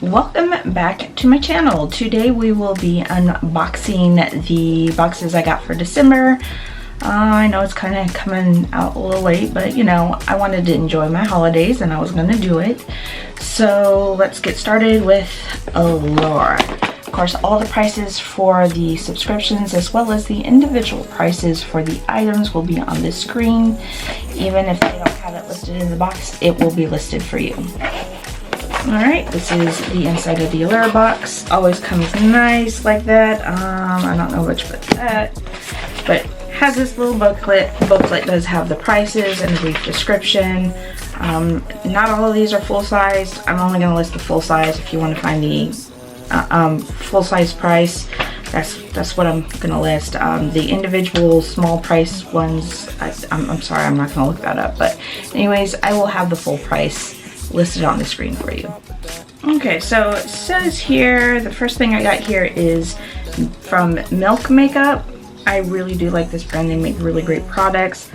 Welcome back to my channel. Today we will be unboxing the boxes I got for December. I know it's kind of coming out a little late, but you know, I wanted to enjoy my holidays and I was going to do it. So let's get started with Allure. Of course, all the prices for the subscriptions as well as the individual prices for the items will be on the screen. Even if they don't have it listed in the box, it will be listed for you. Alright, this is the inside of the Allure box. Always comes nice like that. I don't know which but that. But has this little booklet. The booklet does have the prices and a brief description. Not all of these are full-sized. I'm only going to list the full size. If you want to find the full-size price, that's what I'm going to list. The individual small price ones, I'm sorry, I'm not going to look that up. But anyways, I will have the full price listed on the screen for you. Okay, so it says here, the first thing I got here is from Milk Makeup. I really do like this brand. They make really great products.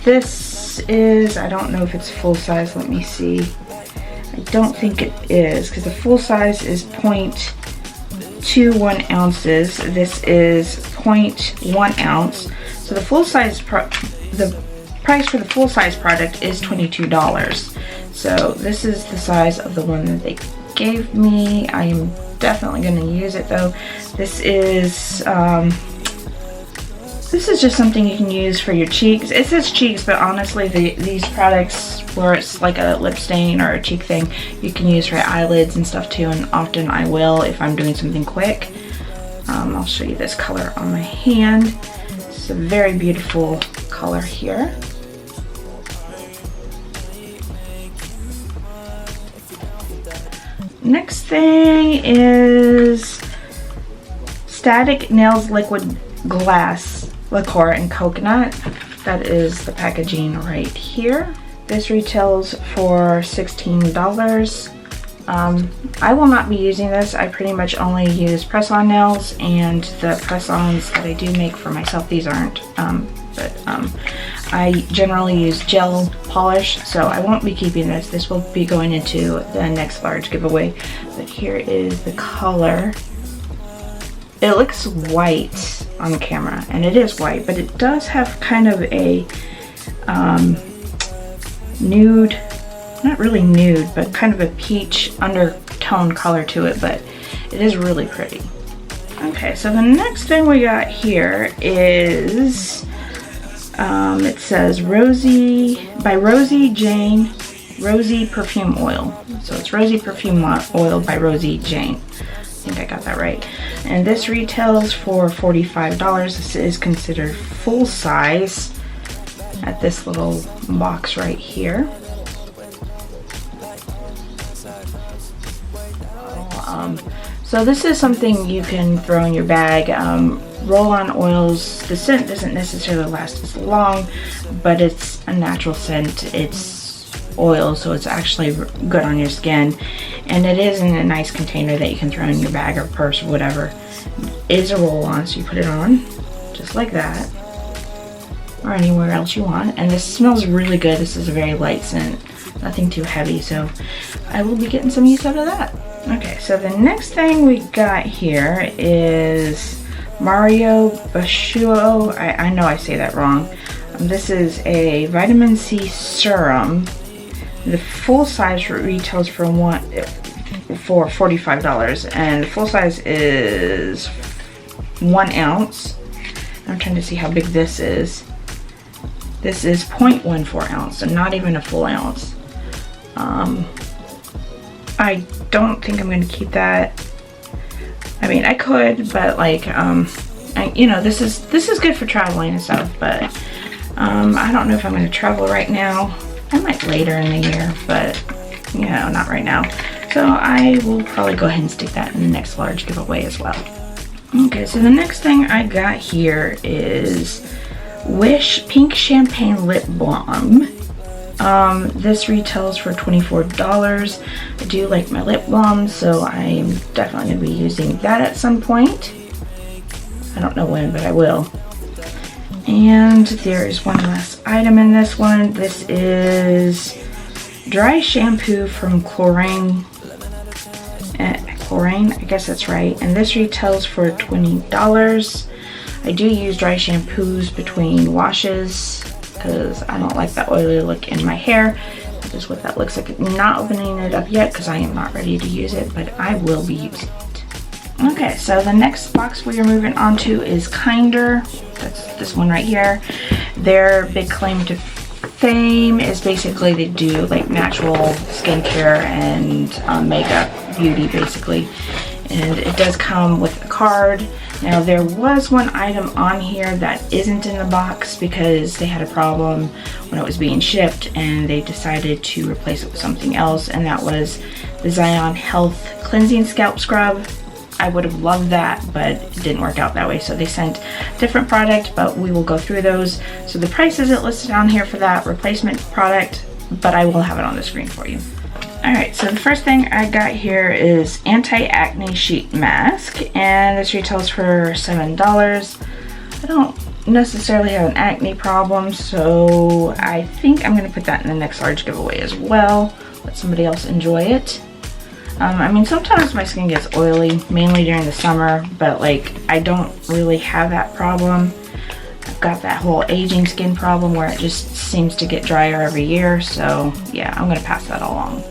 This is, I don't know if it's full size. Let me see. I don't think it is, because the full size is 0.21 ounces. This is 0.1 ounce. So the full size, the price for the full size product is $22. So this is the size of the one that they gave me. I am definitely going to use it though. This is just something you can use for your cheeks. It says cheeks, but honestly these products where it's like a lip stain or a cheek thing, you can use for eyelids and stuff too, and often I will if I'm doing something quick. I'll show you this color on my hand. It's a very beautiful color here. Next thing is Static Nails Liquid Glass Liqueur and Coconut. That is the packaging right here. This retails for $16. I will not be using this. I pretty much only use press-on nails, and the press-ons that I do make for myself, these aren't. I generally use gel polish, so I won't be keeping this. This will be going into the next large giveaway. But here is the color. It looks white on the camera, and it is white, but it does have kind of a nude, not really nude, but kind of a peach undertone color to it, but it is really pretty. Okay, so the next thing we got here is it says ROSIE by Rosie Jane, Rosie Perfume Oil. So it's Rosie Perfume Oil by Rosie Jane. I think I got that right. And this retails for $45. This is considered full size at this little box right here. So this is something you can throw in your bag. Roll-on oils, the scent doesn't necessarily last as long, but it's a natural scent. It's oil, so it's actually good on your skin, and it is in a nice container that you can throw in your bag or purse or whatever. It is a roll-on, so you put it on just like that or anywhere else you want, and this smells really good. This is a very light scent, nothing too heavy, so I will be getting some use out of that. Okay, so the next thing we got here is Mario Bashuo. I know I say that wrong. This is a vitamin C serum. The full size retails for $45, and the full size is 1 ounce. I'm trying to see how big this is. This is 0.14 ounce, so not even a full ounce. I don't think I'm going to keep that. I mean, I could, but like, you know, this is good for traveling and stuff, but I don't know if I'm going to travel right now. I might later in the year, but you know, not right now. So I will probably go ahead and stick that in the next large giveaway as well. Okay, so the next thing I got here is Wish Pink Champagne Lip Balm. This retails for $24. I do like my lip balm, so I'm definitely going to be using that at some point. I don't know when, but I will. And there is one last item in this one. This is dry shampoo from KLORANE. KLORANE, I guess that's right. And this retails for $20. I do use dry shampoos between washes because I don't like that oily look in my hair. That is what that looks like. I'm not opening it up yet because I am not ready to use it, but I will be using it. Okay, so the next box we are moving on to is Kinder. That's this one right here. Their big claim to fame is basically they do like natural skincare and makeup, beauty basically. And it does come with a card. Now there was one item on here that isn't in the box because they had a problem when it was being shipped and they decided to replace it with something else, and that was the Zion Health Cleansing Scalp Scrub. I would have loved that, but it didn't work out that way, so they sent a different product, but we will go through those. So the price isn't listed on here for that replacement product, but I will have it on the screen for you. Alright, so the first thing I got here is Anti-Acne Sheet Mask, and this retails for $7. I don't necessarily have an acne problem, so I think I'm going to put that in the next large giveaway as well. Let somebody else enjoy it. I mean, sometimes my skin gets oily, mainly during the summer, but like I don't really have that problem. I've got that whole aging skin problem where it just seems to get drier every year, so yeah, I'm going to pass that along.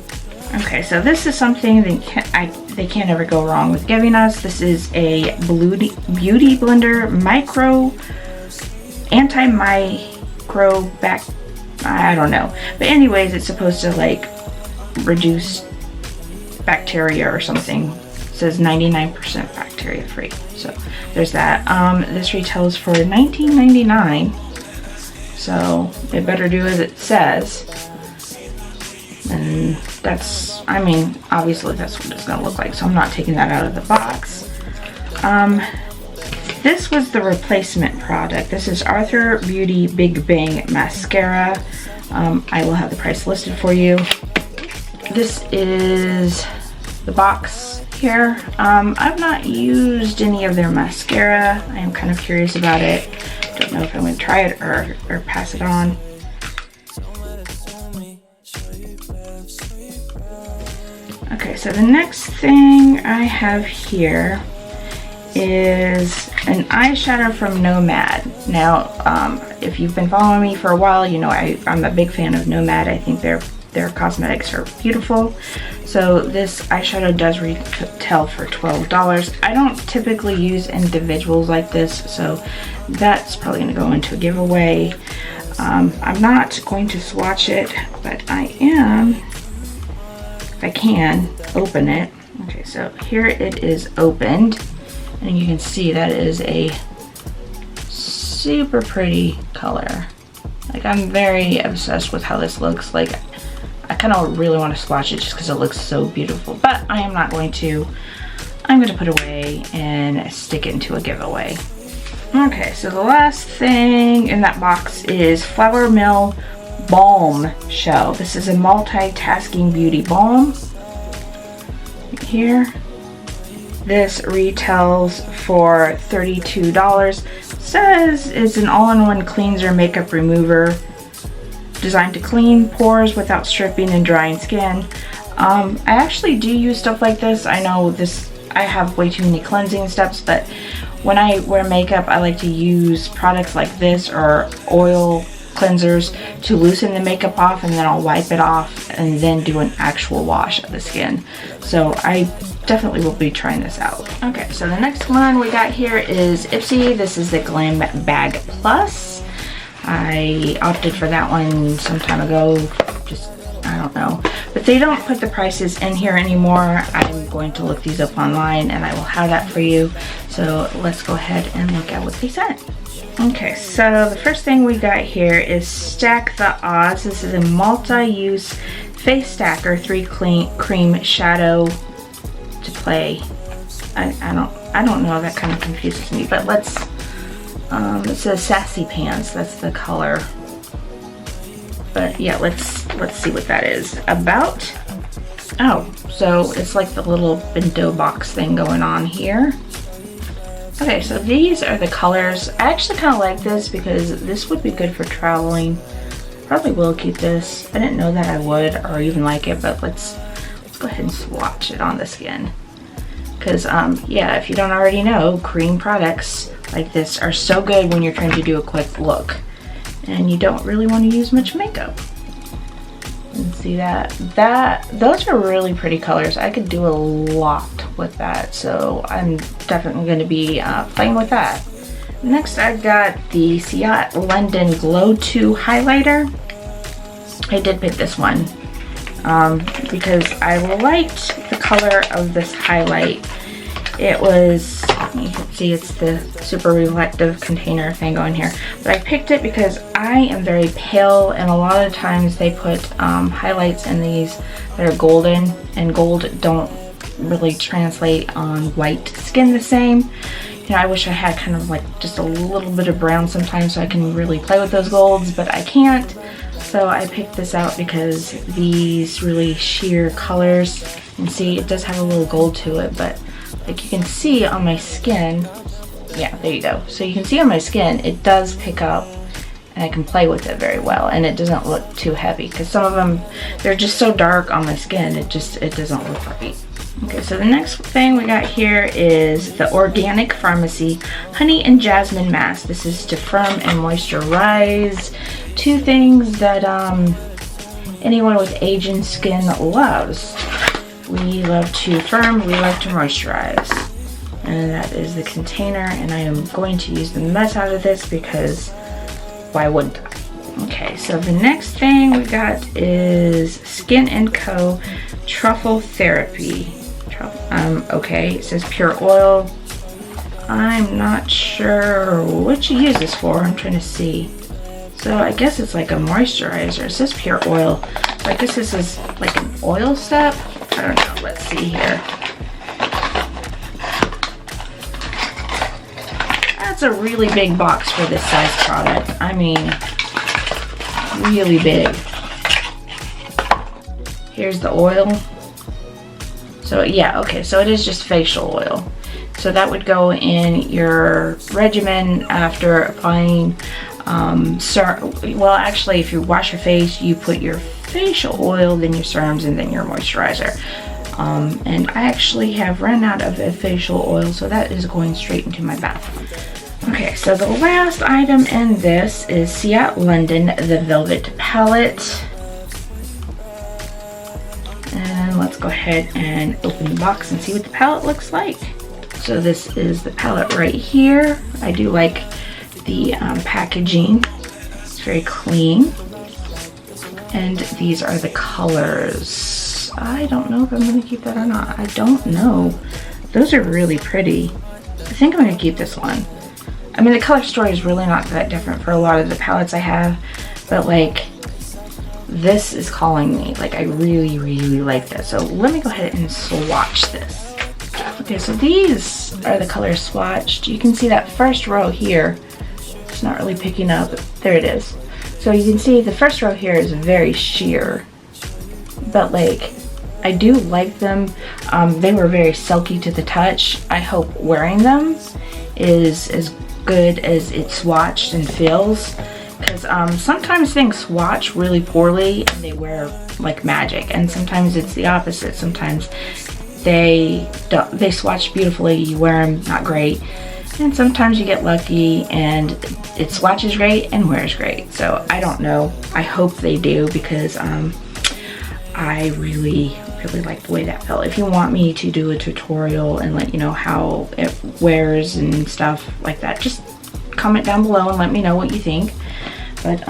Okay, so this is something that they can't ever go wrong with giving us. This is a Beauty Blender I don't know. But anyways, it's supposed to like reduce bacteria or something. It says 99% bacteria free. So there's that. This retails for $19.99. So they better do as it says. And that's, I mean, obviously that's what it's gonna look like, so I'm not taking that out of the box. This was the replacement product. This is Allure Beauty Big Bang Mascara. I will have the price listed for you. This is the box here. I've not used any of their mascara. I am kind of curious about it. Don't know if I'm gonna try it or pass it on. Okay, so the next thing I have here is an eyeshadow from NOMAD. Now, if you've been following me for a while, you know I'm a big fan of NOMAD. I think their cosmetics are beautiful. So this eyeshadow does retail for $12. I don't typically use individuals like this, so that's probably going to go into a giveaway. I'm not going to swatch it, but I am, if I can, open it. Okay, so here it is opened, and you can see that is a super pretty color. Like, I'm very obsessed with how this looks. Like, I kind of really want to swatch it just because it looks so beautiful, but I am not going to. I'm going to put away and stick it into a giveaway. Okay, so the last thing in that box is Flower Mill Balm Shell. This is a multitasking beauty balm. Here, this retails for $32. Says it's an all-in-one cleanser makeup remover designed to clean pores without stripping and drying skin. I actually do use stuff like this. I know this, I have way too many cleansing steps, but when I wear makeup, I like to use products like this or oil cleansers to loosen the makeup off, and then I'll wipe it off and then do an actual wash of the skin. So I definitely will be trying this out. Okay, so the next one we got here is Ipsy. This is the Glam Bag Plus. I opted for that one some time ago, just, I don't know. But they don't put the prices in here anymore. I'm going to look these up online and I will have that for you. So let's go ahead and look at what they sent. Okay, so the first thing we got here is Stack the Odds. This is a multi-use face stacker 3 cream shadow to play. I don't know, that kind of confuses me, but let's it says Sassy Pants, that's the color. But yeah, let's see what that is about. Oh, so it's like the little bento box thing going on here. Okay, so these are the colors. I actually kind of like this because this would be good for traveling. Probably will keep this. I didn't know that I would or even like it, but let's go ahead and swatch it on the skin. Because yeah, if you don't already know, cream products like this are so good when you're trying to do a quick look and you don't really want to use much makeup. And see those are really pretty colors. I could do a lot with that, so I'm definitely going to be playing with that. Next, I've got the Ciat London Glow 2 highlighter. I did pick this one because I liked the color of this highlight. It was, you can see it's the super reflective container thing going here, but I picked it because I am very pale, and a lot of times they put highlights in these that are golden, and gold don't really translate on white skin the same. You know, I wish I had kind of like just a little bit of brown sometimes so I can really play with those golds, but I can't. So I picked this out because these really sheer colors, and see it does have a little gold to it, but like you can see on my skin, yeah, there you go. So you can see on my skin, it does pick up and I can play with it very well, and it doesn't look too heavy because some of them, they're just so dark on my skin, it doesn't look right. Okay, so the next thing we got here is the Organic Pharmacy Honey and Jasmine Mask. This is to firm and moisturize. Two things that anyone with aging skin loves. We love to firm, we love to moisturize. And that is the container, and I am going to use the mess out of this because why wouldn't I? Okay, so the next thing we got is Skin & Co. Truffle Therapy. Okay, it says pure oil. I'm not sure what you use this for. I'm trying to see. So I guess it's like a moisturizer. It says pure oil. So I guess this is like an oil step. I don't know. Let's see here. That's a really big box for this size product. I mean, really big. Here's the oil. So yeah, okay, so it is just facial oil. So that would go in your regimen after applying, well actually if you wash your face, you put your facial oil, then your serums, and then your moisturizer. And I actually have run out of a facial oil, so that is going straight into my bath. Okay, so the last item in this is Ciat London, the Velvet Palette. And let's go ahead and open the box and see what the palette looks like. So this is the palette right here. I do like the packaging. It's very clean. And these are the colors. I don't know if I'm going to keep that or not. I don't know. Those are really pretty. I think I'm going to keep this one. I mean, the color story is really not that different for a lot of the palettes I have, but like, this is calling me. Like, I really, really like this. So let me go ahead and swatch this. Okay, so these are the colors swatched. You can see that first row here. It's not really picking up. There it is. So you can see the first row here is very sheer. But like, I do like them. They were very silky to the touch. I hope wearing them is as good as it swatched and feels. Because sometimes things swatch really poorly and they wear like magic, and sometimes it's the opposite. Sometimes they swatch beautifully, you wear them not great, and sometimes you get lucky and it swatches great and wears great. So I don't know. I hope they do, because I really like the way that felt. If you want me to do a tutorial and let you know how it wears and stuff like that, just comment down below and let me know what you think. But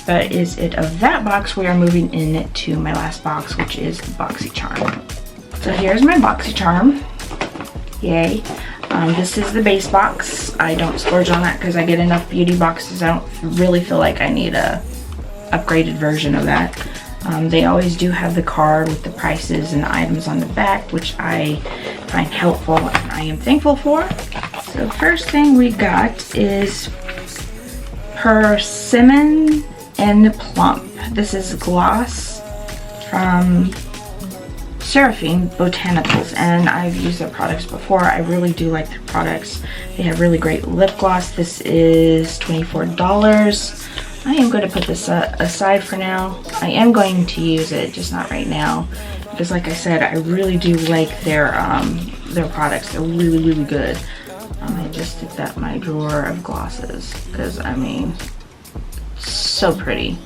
that is it of that box. We are moving into my last box, which is BoxyCharm. So here's my BoxyCharm. Yay. This is the base box. I don't splurge on that because I get enough beauty boxes. I don't really feel like I need a upgraded version of that. They always do have the card with the prices and the items on the back, which I find helpful and I am thankful for. So first thing we got is Persimmon and Plump. This is gloss from Seraphine Botanicals, and I've used their products before. I really do like their products. They have really great lip gloss. This is $24. I am going to put this aside for now. I am going to use it, just not right now, because like I said, I really do like their products. They're really, really good. I just did that in my drawer of glosses, because I mean, so pretty.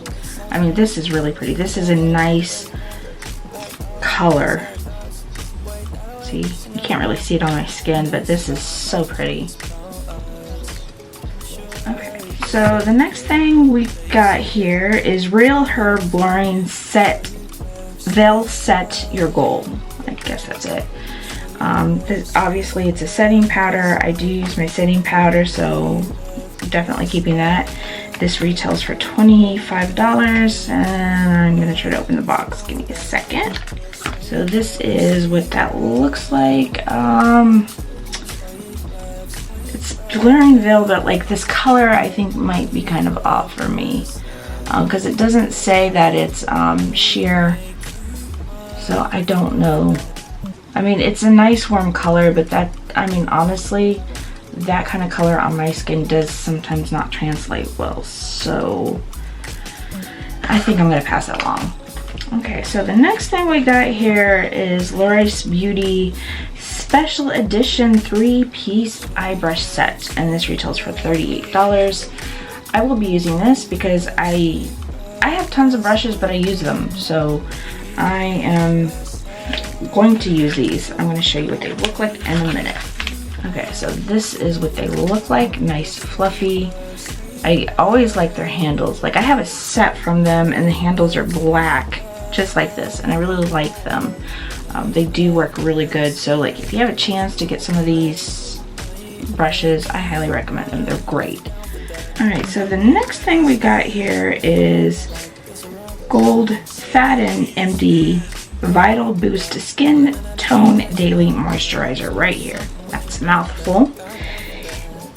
I mean, this is really pretty. This is a nice color. See, you can't really see it on my skin, but this is so pretty. Okay, so the next thing we got here is Real Herb Blurring Set Veil Set Your Goal. I guess that's it. Obviously it's a setting powder. I do use my setting powder, so definitely keeping that. This retails for $25, and I'm gonna try to open the box. Give me a second. So this is what that looks like. It's blurring veil, but like this color I think might be kind of off for me, because it doesn't say that it's sheer, so I don't know. I mean, it's a nice warm color, but that, I mean, honestly, that kind of color on my skin does sometimes not translate well, so I think I'm gonna pass it along. Okay, so the next thing we got here is Allure Beauty Special Edition 3-piece eye brush set, and this retails for $38. I will be using this because I have tons of brushes, but I use them, so I am going to use these. I'm going to show you what they look like in a minute. Okay, so this is what they look like. Nice, fluffy. I always like their handles. Like, I have a set from them, and the handles are black, just like this, and I really like them. They do work really good, so like if you have a chance to get some of these brushes, I highly recommend them. They're great. Alright, so the next thing we got here is Gold Faden MD Vital Boost Skin Tone Daily Moisturizer right here. That's a mouthful.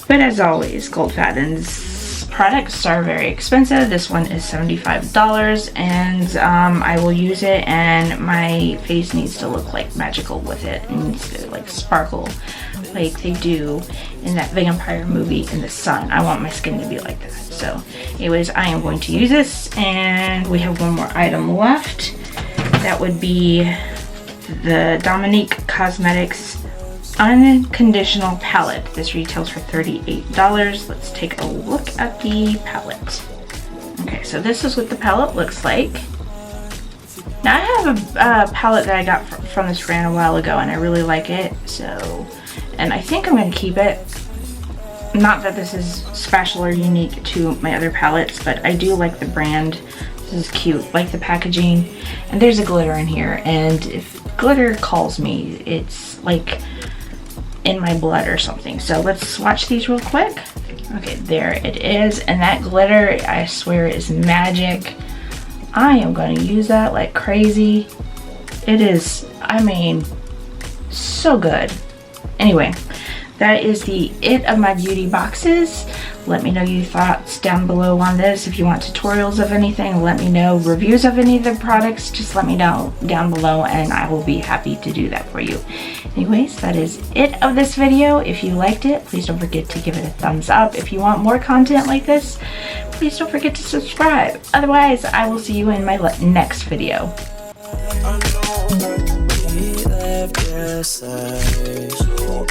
But as always, Gold Faden's products are very expensive. This one is $75, and I will use it, and my face needs to look like magical with it. It needs to like sparkle like they do in that vampire movie in the sun. I want my skin to be like that. So anyways, I am going to use this, and we have one more item left. That would be the Dominique Cosmetics Unconditional Palette. This retails for $38. Let's take a look at the palette. Okay, so this is what the palette looks like. Now, I have a palette that I got from this brand a while ago, and I really like it. So, and I think I'm going to keep it. Not that this is special or unique to my other palettes, but I do like the brand. This is cute, like the packaging. And there's a glitter in here, and if glitter calls me, it's like in my blood or something. So let's swatch these real quick. Okay, there it is, and that glitter, I swear, is magic. I am going to use that like crazy. It is, I mean, so good. Anyway, that is the it of my beauty boxes. Let me know your thoughts down below on this. If you want tutorials of anything, let me know. Reviews of any of the products, just let me know down below, and I will be happy to do that for you. Anyways, that is it of this video. If you liked it, please don't forget to give it a thumbs up. If you want more content like this, please don't forget to subscribe. Otherwise, I will see you in my next video.